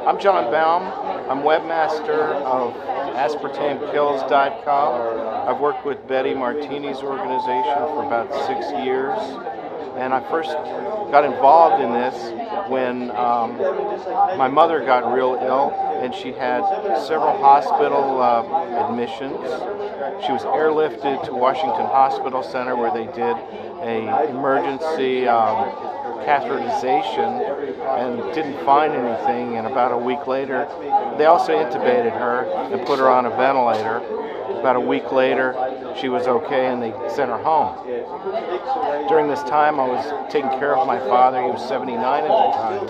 I'm Jon Baum. I'm webmaster of aspartamekills.com. I've worked with Betty Martini's organization for about 6 years, and I first got involved in this when my mother got real ill, and she had several hospital admissions. She was airlifted to Washington Hospital Center, where they did an emergency catheterization and didn't find anything, and about a week later they also intubated her and put her on a ventilator. About a week later she was okay and they sent her home. During this time I was taking care of my father. He was 79 at the time,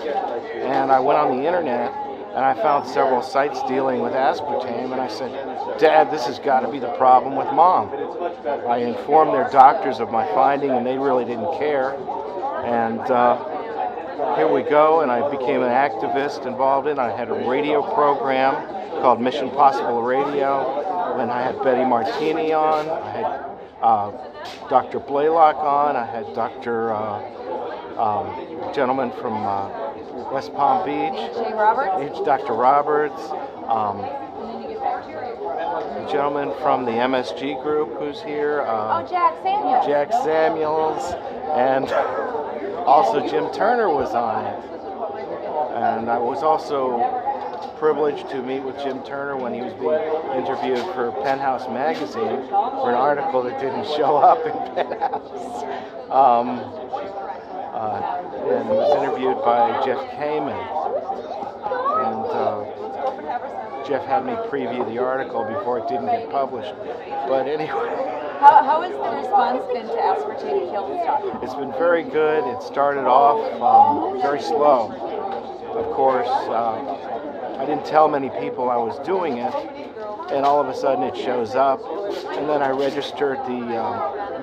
and I went on the internet and I found several sites dealing with aspartame, and I said, "Dad, this has got to be the problem with Mom." I informed their doctors of my finding and they really didn't care. And here we go, and I became an activist involved in it. I had a radio program called Mission Possible Radio, and I had Betty Martini on, I had Dr. Blaylock on, I had Dr. Gentleman from West Palm Beach, Dr. Roberts, a gentleman from the MSG group who's here, Jack Samuels, and also Jim Turner was on it. And I was also privileged to meet with Jim Turner when he was being interviewed for Penthouse magazine for an article that didn't show up in Penthouse. And was interviewed by Jeff Kamen. And Jeff had me preview the article before it didn't get published. But anyway. How has the response been to Aspartame Kills? It's been very good. It started off very slow. Of course, I didn't tell many people I was doing it, and all of a sudden it shows up. And then I registered the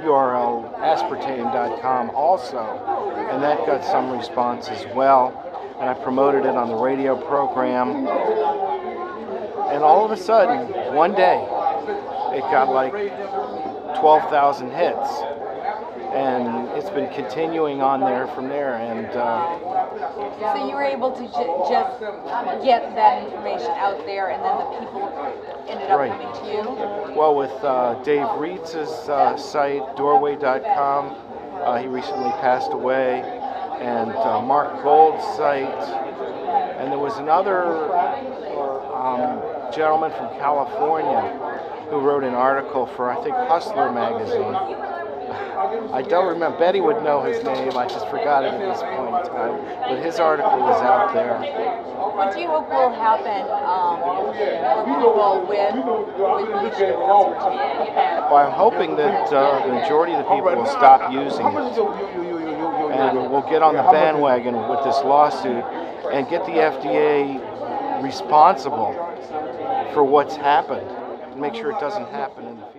URL aspartame.com also, and that got some response as well. And I promoted it on the radio program. And all of a sudden, one day, it got like 12,000 hits, and it's been continuing on there from there. And so you were able to just get that information out there, and then the people ended up coming to you? Well, with Dave Reetz's site, doorway.com, he recently passed away, and Mark Gold's site, and there was another gentleman from California who wrote an article for, I think, Hustler magazine. I don't remember. Betty would know his name. I just forgot it at this point in time. But his article was out there. What do you hope will happen for people with lesion aspartame? Well, I'm hoping that the majority of the people will stop using it, and we'll get on the bandwagon with this lawsuit and get the FDA responsible for what's happened. Make sure it doesn't happen in the future.